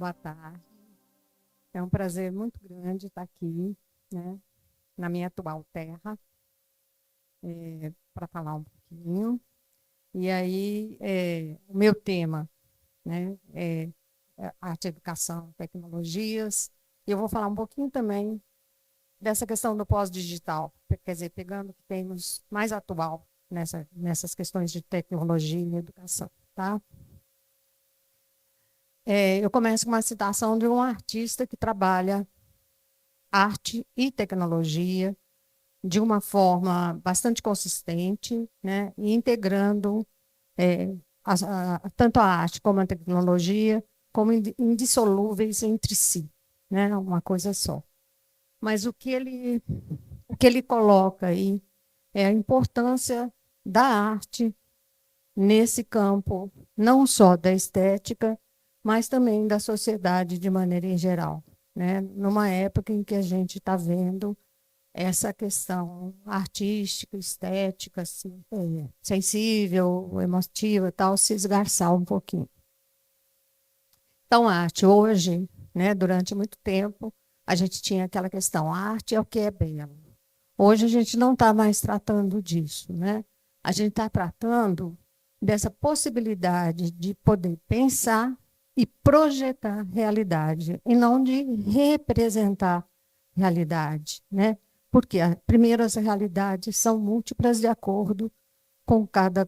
boa tarde. É um prazer muito grande estar aqui, né, na minha atual terra, para falar um pouquinho. E aí, o meu tema, né, é arte, educação, tecnologias. E eu vou falar um pouquinho também dessa questão do pós-digital, quer dizer, pegando o que temos mais atual nessas questões de tecnologia e educação, tá? Eu começo com uma citação de um artista que trabalha arte e tecnologia de uma forma bastante consistente, né, e integrando tanto a arte como a tecnologia como indissolúveis entre si, né, uma coisa só. Mas o que ele coloca aí é a importância da arte nesse campo, não só da estética, mas também da sociedade de maneira em geral, né? Numa época em que a gente está vendo essa questão artística, estética, assim, sensível, emotiva, tal, se esgarçar um pouquinho. Então, a arte hoje, né, durante muito tempo, a gente tinha aquela questão, a arte é o que é belo. Hoje a gente não está mais tratando disso, né? A gente está tratando dessa possibilidade de poder pensar e projetar realidade, e não de representar realidade, né? Porque, primeiro, as realidades são múltiplas de acordo com cada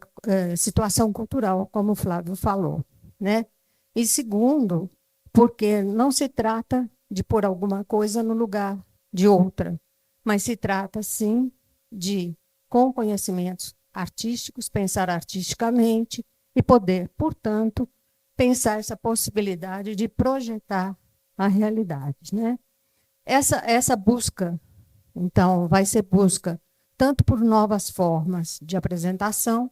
situação cultural, como o Flávio falou, né? E segundo, porque não se trata de pôr alguma coisa no lugar de outra, mas se trata, sim, de, com conhecimentos artísticos, pensar artisticamente e poder, portanto, pensar essa possibilidade de projetar a realidade, né? Essa busca, então, vai ser busca tanto por novas formas de apresentação,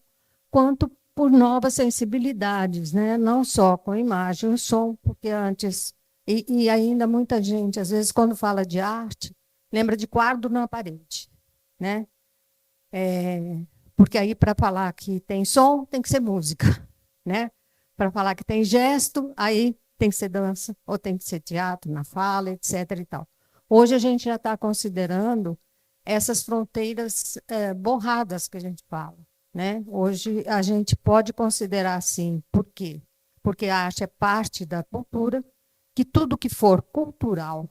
quanto por novas sensibilidades, né? Não só com imagem e som, porque antes, e ainda muita gente, às vezes, quando fala de arte, lembra de quadro na parede, né? Porque aí, para falar que tem som, tem que ser música, né? Para falar que tem gesto, aí tem que ser dança, ou tem que ser teatro, na fala, etc. e tal. Hoje a gente já está considerando essas fronteiras borradas que a gente fala, né? Hoje a gente pode considerar assim, por quê? Porque a arte é parte da cultura, que tudo que for cultural,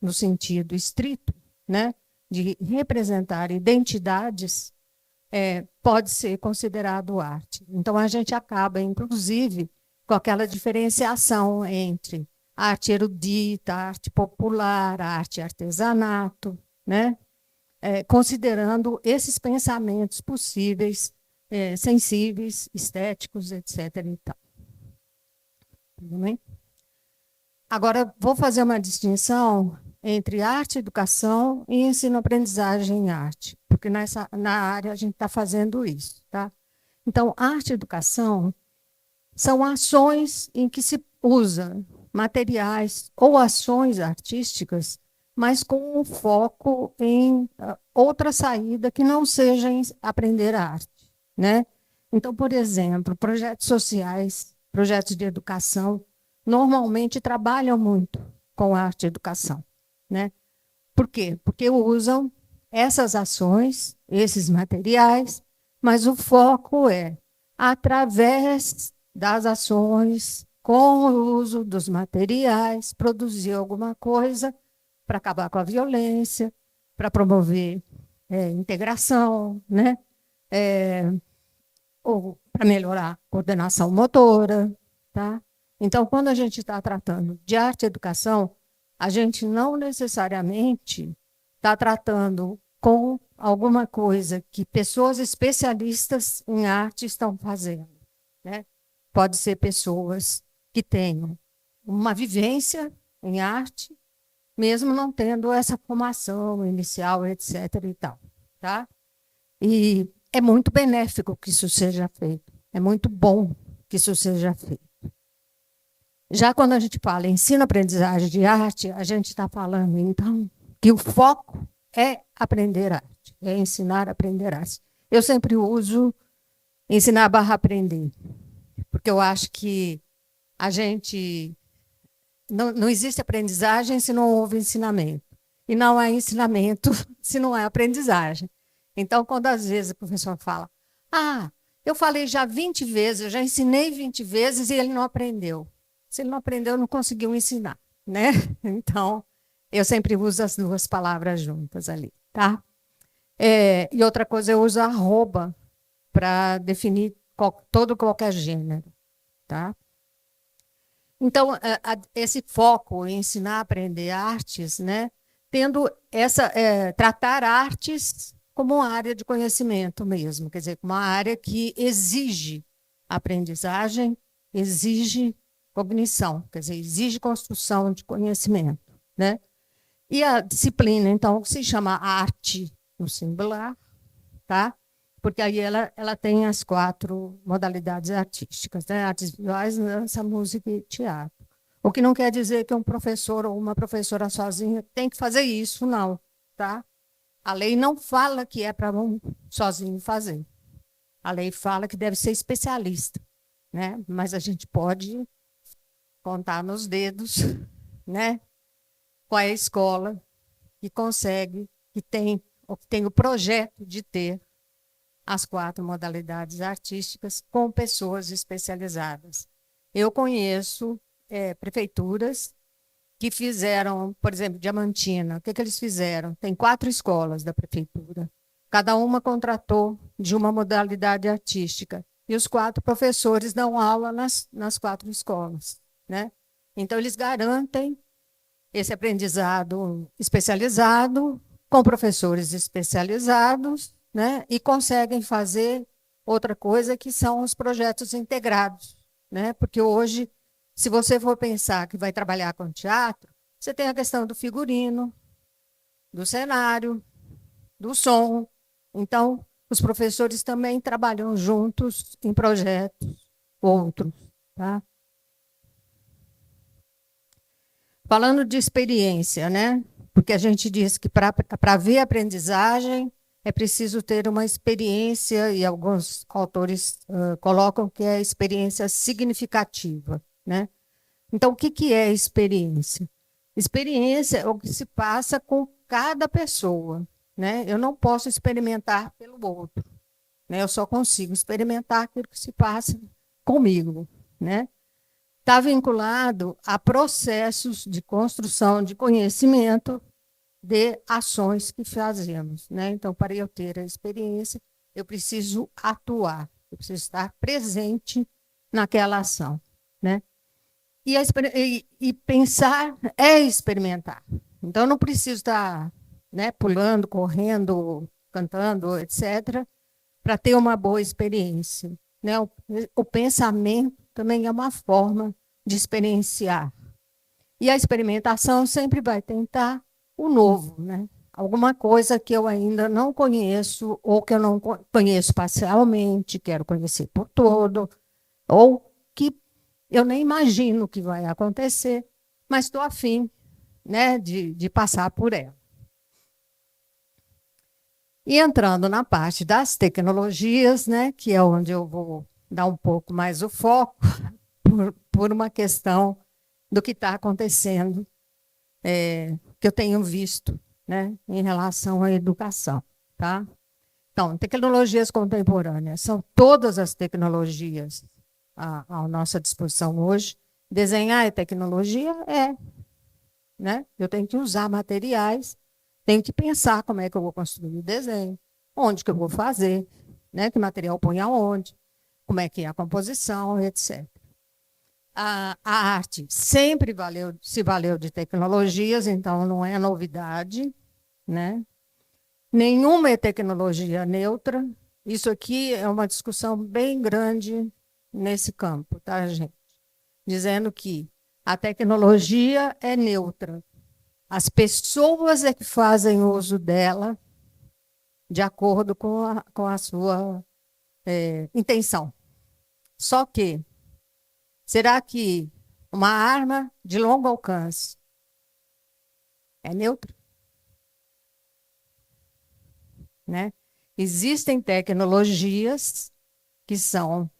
no sentido estrito, né, de representar identidades, pode ser considerado arte. Então, a gente acaba, inclusive, com aquela diferenciação entre arte erudita, arte popular, arte artesanato, né? Considerando esses pensamentos possíveis, sensíveis, estéticos, etc. E tal. Tudo bem? Agora, vou fazer uma distinção entre arte, educação e ensino-aprendizagem em arte, porque na área a gente está fazendo isso. Tá? Então, arte e educação são ações em que se usa materiais ou ações artísticas, mas com um foco em outra saída que não seja em aprender arte, né? Então, por exemplo, projetos sociais, projetos de educação, normalmente trabalham muito com arte e educação, né? Por quê? Porque usam essas ações, esses materiais, mas o foco é, através das ações, com o uso dos materiais, produzir alguma coisa para acabar com a violência, para promover integração, né? Ou para melhorar a coordenação motora. Tá? Então, quando a gente está tratando de arte e educação, a gente não necessariamente está tratando com alguma coisa que pessoas especialistas em arte estão fazendo, né? Pode ser pessoas que tenham uma vivência em arte, mesmo não tendo essa formação inicial, etc. e tal, tá? E é muito benéfico que isso seja feito, é muito bom que isso seja feito. Já quando a gente fala em ensino-aprendizagem de arte, a gente está falando, então, que o foco é aprender arte, é ensinar a aprender arte. Eu sempre uso ensinar barra aprender, porque eu acho que a gente não existe aprendizagem se não houve ensinamento. E não há ensinamento se não há aprendizagem. Então, quando às vezes o professor fala, eu falei já 20 vezes, eu já ensinei 20 vezes e ele não aprendeu. Se ele não aprendeu, não conseguiu ensinar, né? Então, eu sempre uso as duas palavras juntas ali, tá? E outra coisa, eu uso arroba para definir todo qualquer gênero, tá? Então, esse foco em ensinar a aprender artes, né, tendo tratar artes como uma área de conhecimento mesmo, quer dizer, uma área que exige aprendizagem, exige cognição, quer dizer, exige construção de conhecimento, né? E a disciplina, então, se chama arte no singular, tá? Porque aí ela tem as 4 modalidades artísticas, né? Artes visuais, dança, música e teatro. O que não quer dizer que um professor ou uma professora sozinha tem que fazer isso, não, tá? A lei não fala que é para um sozinho fazer. A lei fala que deve ser especialista, né? Mas a gente pode contar nos dedos, né? Qual é a escola que consegue, que tem o projeto de ter as 4 modalidades artísticas com pessoas especializadas. Eu conheço prefeituras que fizeram, por exemplo, Diamantina. O que eles fizeram? Tem 4 escolas da prefeitura. Cada uma contratou de uma modalidade artística. E os 4 professores dão aula nas 4 escolas, né? Então, eles garantem esse aprendizado especializado, com professores especializados, né? E conseguem fazer outra coisa que são os projetos integrados, né? Porque hoje, se você for pensar que vai trabalhar com teatro, você tem a questão do figurino, do cenário, do som. Então, os professores também trabalham juntos em projetos outros, tá? Falando de experiência, né? Porque a gente diz que para ver aprendizagem é preciso ter uma experiência, e alguns autores colocam que é experiência significativa, né? Então, o que é experiência? Experiência é o que se passa com cada pessoa, né? Eu não posso experimentar pelo outro, né? Eu só consigo experimentar aquilo que se passa comigo, né? Está vinculado a processos de construção de conhecimento de ações que fazemos, né? Então, para eu ter a experiência, eu preciso atuar, eu preciso estar presente naquela ação, né? E pensar é experimentar. Então, eu não preciso estar, né, pulando, correndo, cantando, etc., para ter uma boa experiência, né? O pensamento também é uma forma de experienciar. E a experimentação sempre vai tentar o novo, né? Alguma coisa que eu ainda não conheço, ou que eu não conheço parcialmente, quero conhecer por todo, ou que eu nem imagino que vai acontecer, mas estou afim, né, de passar por ela. E entrando na parte das tecnologias, né, que é onde eu vou dar um pouco mais o foco, por uma questão do que está acontecendo, que eu tenho visto, né, em relação à educação. Tá? Então, tecnologias contemporâneas, são todas as tecnologias à nossa disposição hoje. Desenhar é tecnologia? É. Né? Eu tenho que usar materiais, tenho que pensar como é que eu vou construir o desenho, onde que eu vou fazer, né? Que material põe aonde, como é que é a composição, etc. A arte sempre se valeu de tecnologias, então não é novidade, né? Nenhuma é tecnologia neutra. Isso aqui é uma discussão bem grande nesse campo, tá, gente? Dizendo que a tecnologia é neutra. As pessoas é que fazem uso dela de acordo com a sua intenção. Só que, será que uma arma de longo alcance é neutra? Né? Existem tecnologias que são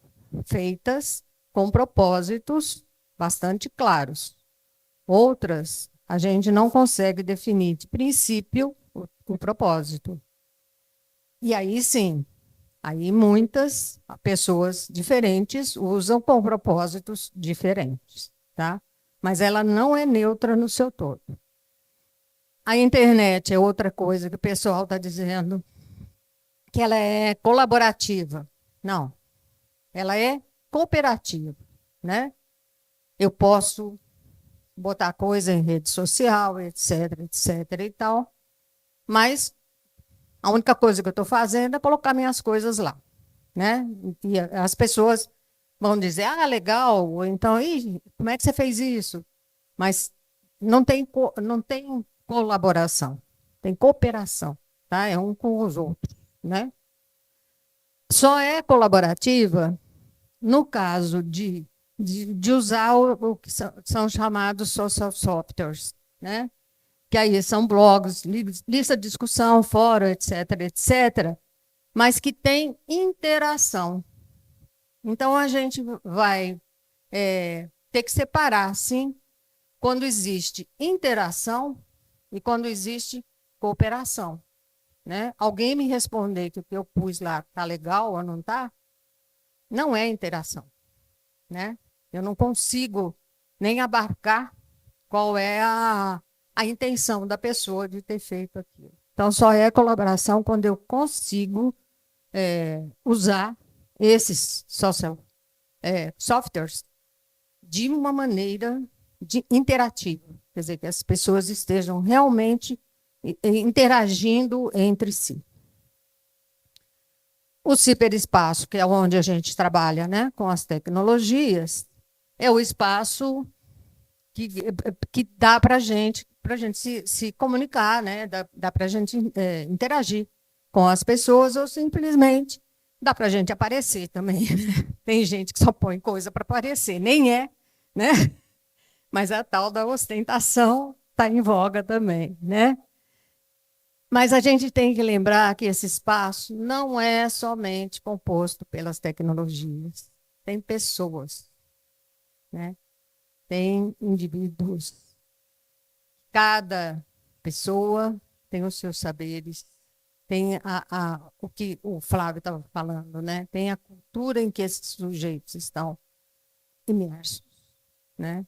feitas com propósitos bastante claros. Outras, a gente não consegue definir de princípio o propósito. E aí sim, aí muitas pessoas diferentes usam com propósitos diferentes, tá? Mas ela não é neutra no seu todo. A internet é outra coisa que o pessoal está dizendo que ela é colaborativa. Não, ela é cooperativa, né? Eu posso botar coisa em rede social, etc, etc e tal, mas a única coisa que eu estou fazendo é colocar minhas coisas lá, né? E as pessoas vão dizer, ah, legal, ou então, ih, como é que você fez isso? Mas não tem colaboração, tem cooperação, tá? É um com os outros, né? Só é colaborativa no caso de usar o que são chamados social softwares, né? Que aí são blogs, lista de discussão, fórum, etc, etc, mas que tem interação. Então, a gente vai ter que separar, sim, quando existe interação e quando existe cooperação, né? Alguém me responder que o que eu pus lá está legal ou não está, não é interação, né? Eu não consigo nem abarcar qual é a intenção da pessoa de ter feito aquilo. Então, só é colaboração quando eu consigo usar esses softwares de uma maneira interativa, quer dizer, que as pessoas estejam realmente interagindo entre si. O ciberespaço, que é onde a gente trabalha, né, com as tecnologias, é o espaço que dá para a gente se comunicar, né, dá para a gente interagir com as pessoas ou simplesmente dá para a gente aparecer também. Tem gente que só põe coisa para aparecer, nem é, né? Mas a tal da ostentação está em voga também, né? Mas a gente tem que lembrar que esse espaço não é somente composto pelas tecnologias. Tem pessoas, né? Tem indivíduos. Cada pessoa tem os seus saberes, tem o que o Flávio estava falando, né? Tem a cultura em que esses sujeitos estão imersos, né?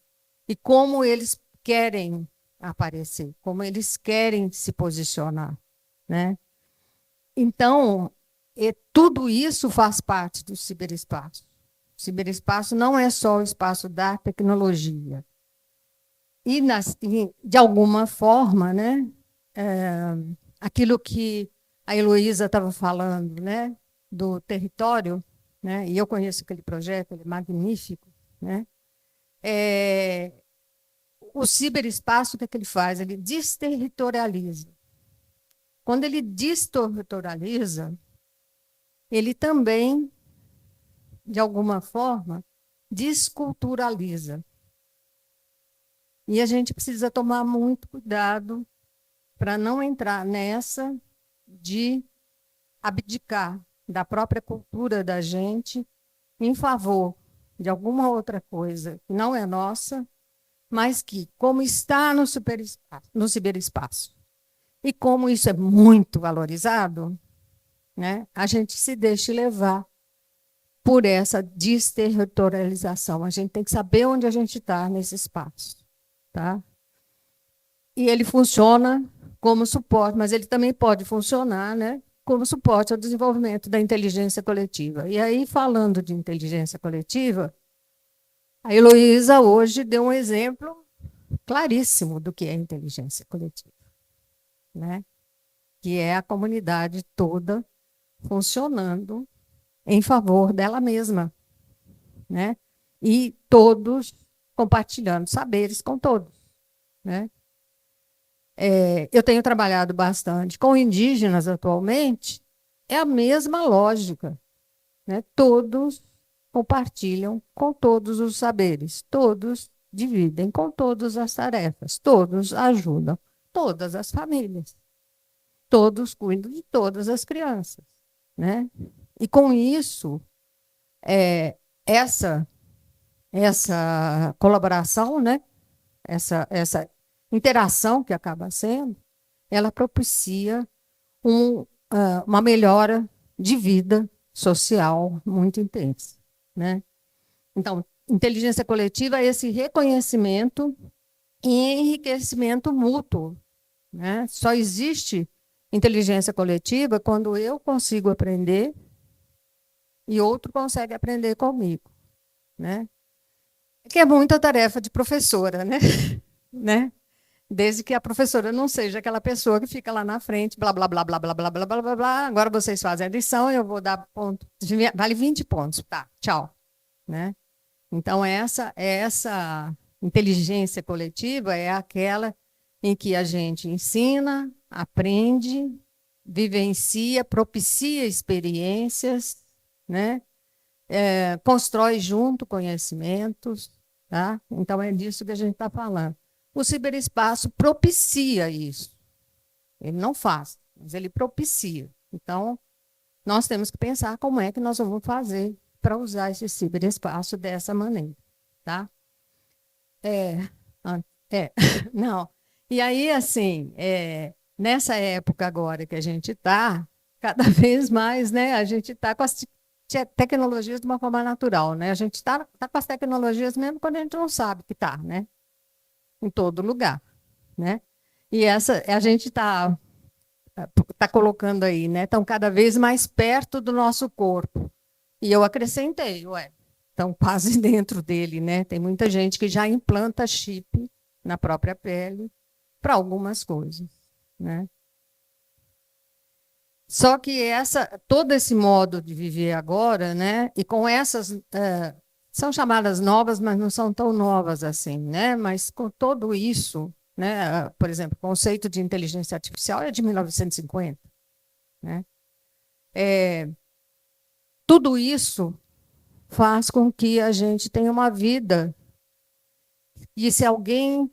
E como eles querem aparecer, como eles querem se posicionar, né? Então, tudo isso faz parte do ciberespaço. O ciberespaço não é só o espaço da tecnologia. E, de alguma forma, né, aquilo que a Heloísa estava falando, né, do território, né, e eu conheço aquele projeto, ele é magnífico, né, o ciberespaço, o que é que ele faz? Ele desterritorializa. Quando ele desterritorializa, ele também, de alguma forma, desculturaliza. E a gente precisa tomar muito cuidado para não entrar nessa de abdicar da própria cultura da gente em favor de alguma outra coisa que não é nossa, mas que, como está no ciberespaço, e como isso é muito valorizado, né, a gente se deixa levar por essa desterritorialização. A gente tem que saber onde a gente está nesse espaço. Tá? E ele funciona como suporte, mas ele também pode funcionar, né, como suporte ao desenvolvimento da inteligência coletiva. E aí, falando de inteligência coletiva, a Heloísa hoje deu um exemplo claríssimo do que é inteligência coletiva, né? Que é a comunidade toda funcionando em favor dela mesma, né? E todos compartilhando saberes com todos, né? Eu tenho trabalhado bastante com indígenas atualmente, é a mesma lógica, né? Todos compartilham com todos os saberes, todos dividem com todas as tarefas, todos ajudam todas as famílias, todos cuidam de todas as crianças, né? E com isso, essa colaboração, né, essa interação que acaba sendo, ela propicia uma melhora de vida social muito intensa, né? Então, inteligência coletiva é esse reconhecimento e enriquecimento mútuo, né? Só existe inteligência coletiva quando eu consigo aprender e outro consegue aprender comigo, né? Que é muita tarefa de professora, né? né? Desde que a professora não seja aquela pessoa que fica lá na frente, blá, blá, blá, blá, blá, blá, blá, blá, blá, blá. Agora vocês fazem a lição, eu vou dar ponto, vale 20 pontos, tá, tchau, né? Então, essa inteligência coletiva é aquela em que a gente ensina, aprende, vivencia, propicia experiências, né? Constrói junto conhecimentos, tá? Então, é disso que a gente está falando. O ciberespaço propicia isso. Ele não faz, mas ele propicia. Então, nós temos que pensar como é que nós vamos fazer para usar esse ciberespaço dessa maneira, tá? É, não. E aí, assim, nessa época agora que a gente está, cada vez mais, né, a gente está com as tecnologias de uma forma natural, né? A gente está com as tecnologias mesmo quando a gente não sabe que está, né? Em todo lugar, né? E a gente está colocando aí, né? Estão cada vez mais perto do nosso corpo. E eu acrescentei, estão quase dentro dele, né? Tem muita gente que já implanta chip na própria pele para algumas coisas, né? Só que todo esse modo de viver agora, né? E com essas são chamadas novas, mas não são tão novas assim, né? Mas com tudo isso, né? Por exemplo, o conceito de inteligência artificial é de 1950, né? Tudo isso faz com que a gente tenha uma vida. E se alguém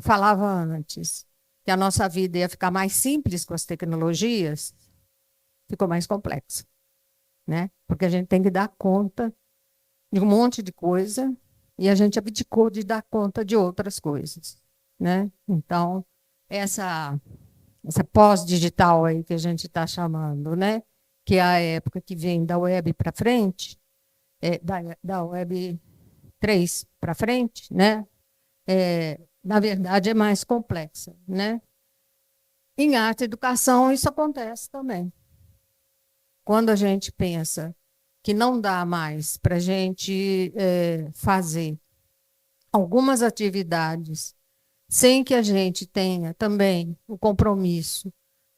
falava antes que a nossa vida ia ficar mais simples com as tecnologias, ficou mais complexa, né? Porque a gente tem que dar conta de um monte de coisa e a gente abdicou de dar conta de outras coisas, né? Então, essa pós-digital aí que a gente está chamando, né? Que é a época que vem da web para frente, da web 3 para frente, né? Na verdade, é mais complexa, né? Em arte e educação, isso acontece também. Quando a gente pensa que não dá mais para a gente fazer algumas atividades sem que a gente tenha também o compromisso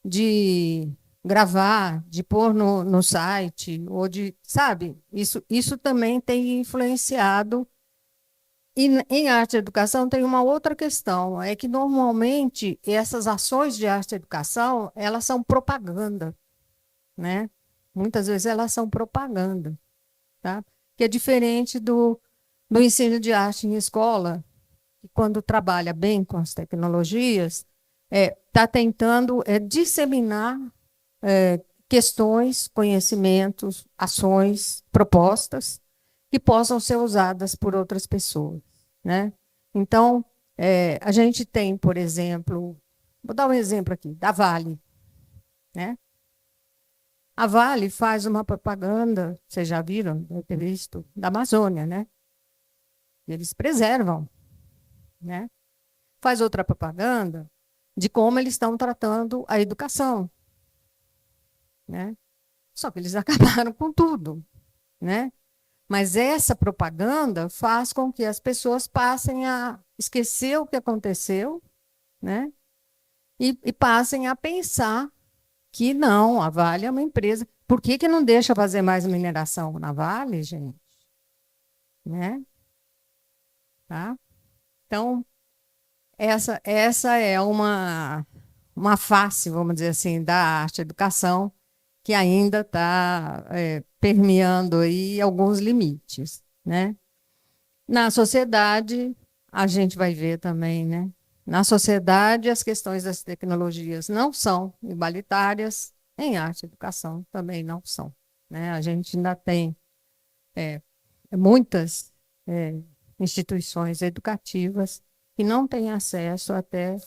de gravar, de pôr no site, ou de, sabe, isso também tem influenciado. E em arte e educação tem uma outra questão, é que normalmente essas ações de arte e educação, elas são propaganda, né? Muitas vezes elas são propaganda, tá? Que é diferente do ensino de arte em escola, que quando trabalha bem com as tecnologias, está tentando disseminar questões, conhecimentos, ações, propostas que possam ser usadas por outras pessoas, né? Então, a gente tem, por exemplo, vou dar um exemplo aqui, da Vale, né? A Vale faz uma propaganda, vocês já viram, deve ter visto, da Amazônia, né? Eles preservam, né? Faz outra propaganda de como eles estão tratando a educação, né? Só que eles acabaram com tudo, né? Mas essa propaganda faz com que as pessoas passem a esquecer o que aconteceu, né? E passem a pensar que não, a Vale é uma empresa. Por que não deixa fazer mais mineração na Vale, gente? Né? Tá? Então, essa é uma face, vamos dizer assim, da arte-educação que ainda está permeando aí alguns limites, né? Na sociedade, a gente vai ver também, né? Na sociedade, as questões das tecnologias não são igualitárias, em arte e educação também não são, né? A gente ainda tem muitas instituições educativas que não têm acesso até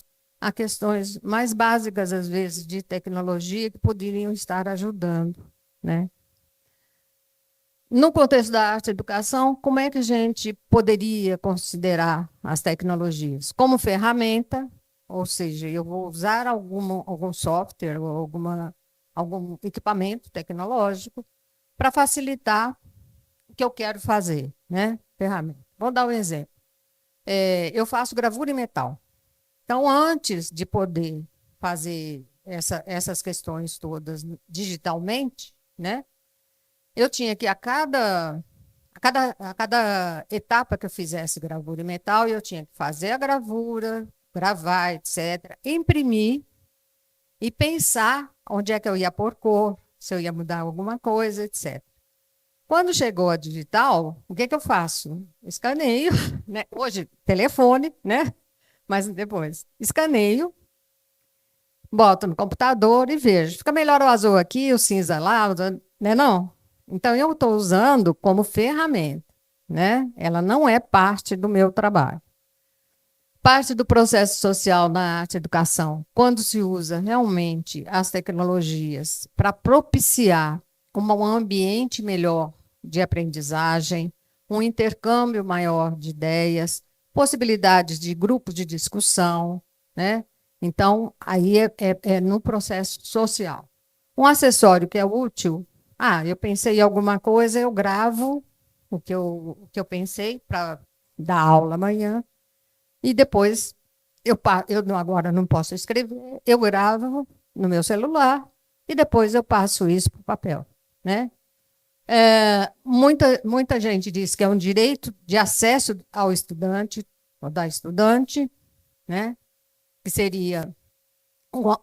a questões mais básicas, às vezes, de tecnologia que poderiam estar ajudando, né? No contexto da arte e educação, como é que a gente poderia considerar as tecnologias? Como ferramenta, ou seja, eu vou usar algum software ou algum equipamento tecnológico para facilitar o que eu quero fazer, né? Ferramenta. Vou dar um exemplo. Eu faço gravura em metal. Então, antes de poder fazer essas questões todas digitalmente, né? Eu tinha que, a cada etapa que eu fizesse gravura em metal, eu tinha que fazer a gravura, gravar, etc., imprimir e pensar onde é que eu ia pôr cor, se eu ia mudar alguma coisa, etc. Quando chegou a digital, o que eu faço? Escaneio, né? Hoje, telefone, né? Mas depois, escaneio, boto no computador e vejo. Fica melhor o azul aqui, o cinza lá, né? Não? Então, eu estou usando como ferramenta, né? Ela não é parte do meu trabalho. Parte do processo social na arte e educação, quando se usa realmente as tecnologias para propiciar um ambiente melhor de aprendizagem, um intercâmbio maior de ideias, possibilidades de grupos de discussão, né? Então, aí é no processo social. Um acessório que é útil, eu pensei em alguma coisa, eu gravo o que eu pensei para dar aula amanhã, e depois agora não posso escrever, eu gravo no meu celular e depois eu passo isso para o papel, né? Muita gente diz que é um direito de acesso ao estudante, ou da estudante, né? Que seria o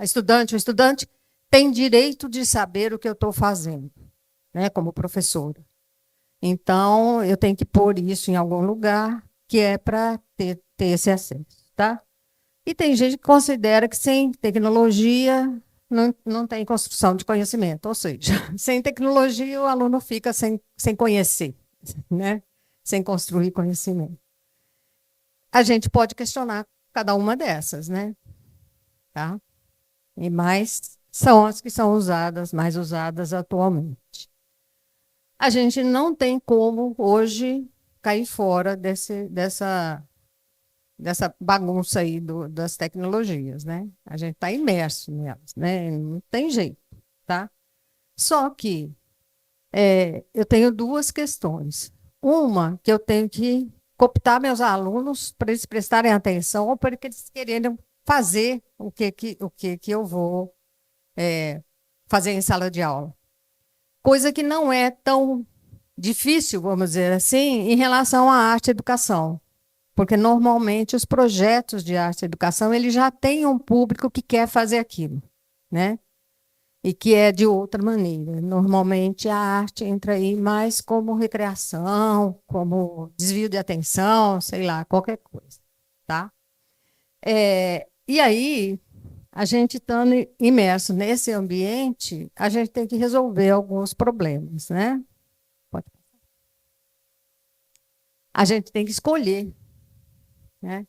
estudante tem direito de saber o que eu estou fazendo, né? Como professora. Então, eu tenho que pôr isso em algum lugar que é para ter esse acesso, tá? E tem gente que considera que sem tecnologia não tem construção de conhecimento, ou seja, sem tecnologia o aluno fica sem conhecer, né? Sem construir conhecimento. A gente pode questionar cada uma dessas, né? Tá? E mais são as que são mais usadas atualmente. A gente não tem como hoje cair fora dessa bagunça aí das tecnologias, né? A gente está imerso nelas, né? Não tem jeito, tá? Só que eu tenho duas questões. Uma, que eu tenho que cooptar meus alunos para eles prestarem atenção ou para eles quererem fazer o que eu vou fazer em sala de aula. Coisa que não é tão difícil, vamos dizer assim, em relação à arte e educação. Porque, normalmente, os projetos de arte e educação eles já têm um público que quer fazer aquilo, né? E que é de outra maneira. Normalmente, a arte entra aí mais como recreação, como desvio de atenção, sei lá, qualquer coisa, tá? E aí, a gente estando imerso nesse ambiente, a gente tem que resolver alguns problemas, né? A gente tem que escolher, né?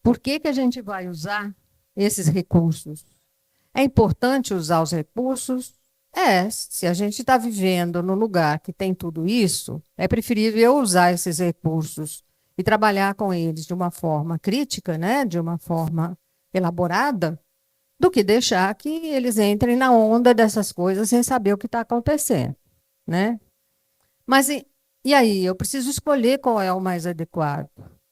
Por que a gente vai usar esses recursos? É importante usar os recursos? Se a gente está vivendo num lugar que tem tudo isso, é preferível usar esses recursos e trabalhar com eles de uma forma crítica, né? De uma forma elaborada, do que deixar que eles entrem na onda dessas coisas sem saber o que está acontecendo, né? Mas e aí? Eu preciso escolher qual é o mais adequado,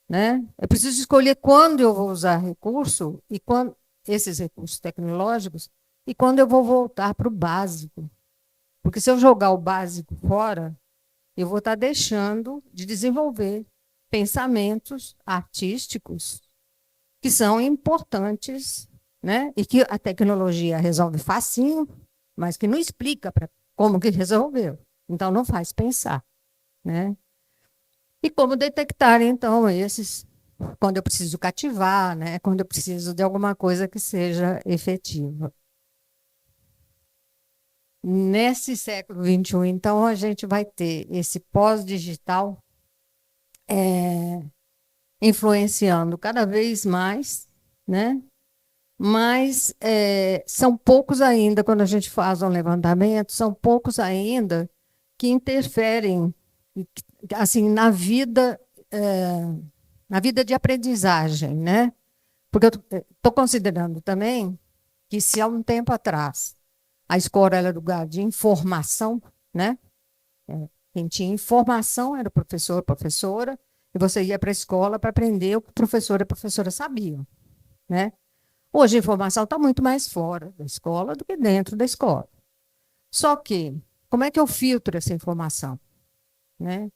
né? Eu preciso escolher quando eu vou usar recurso e quando esses recursos tecnológicos e quando eu vou voltar para o básico. Porque se eu jogar o básico fora, eu vou estar deixando de desenvolver pensamentos artísticos que são importantes, né? E que a tecnologia resolve facinho, mas que não explica como que resolveu. Então, não faz pensar, né? E como detectar, então, esses, quando eu preciso cativar, né? Quando eu preciso de alguma coisa que seja efetiva. Nesse século XXI, então, a gente vai ter esse pós-digital influenciando cada vez mais, né? Mas são poucos ainda, quando a gente faz um levantamento, são poucos ainda que interferem assim na vida de aprendizagem, né? Porque eu estou considerando também que se há um tempo atrás a escola era lugar de informação, né? Quem tinha informação era o professor, professora, e você ia para a escola para aprender o que o professor e a professora sabiam, né? Hoje a informação está muito mais fora da escola do que dentro da escola. Só que, como é que eu filtro essa informação? Né?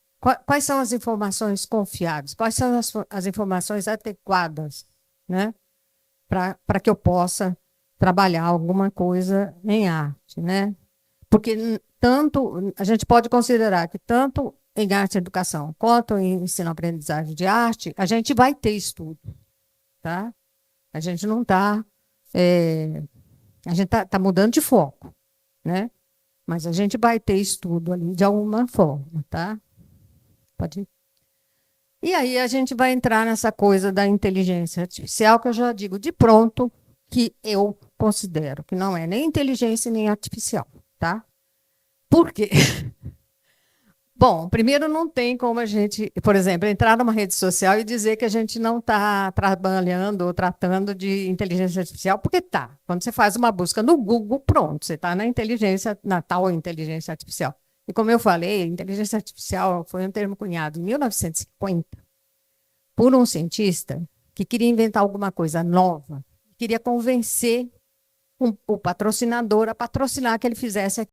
Quais são as informações confiáveis? Quais são as informações adequadas, né? Para que eu possa trabalhar alguma coisa em arte, né? Porque tanto a gente pode considerar que tanto em arte e educação quanto em ensino-aprendizagem de arte, a gente vai ter estudo, tá? A gente não está, a gente tá mudando de foco, né? Mas a gente vai ter estudo ali de alguma forma, tá? Pode ir. E aí a gente vai entrar nessa coisa da inteligência artificial, que eu já digo de pronto que eu considero que não é nem inteligência nem artificial, tá? Por quê? Bom, primeiro não tem como a gente, por exemplo, entrar numa rede social e dizer que a gente não está trabalhando ou tratando de inteligência artificial, porque tá. Quando você faz uma busca no Google, pronto, você está na tal inteligência artificial. E como eu falei, inteligência artificial foi um termo cunhado em 1950 por um cientista que queria inventar alguma coisa nova, queria convencer o patrocinador a patrocinar que ele fizesse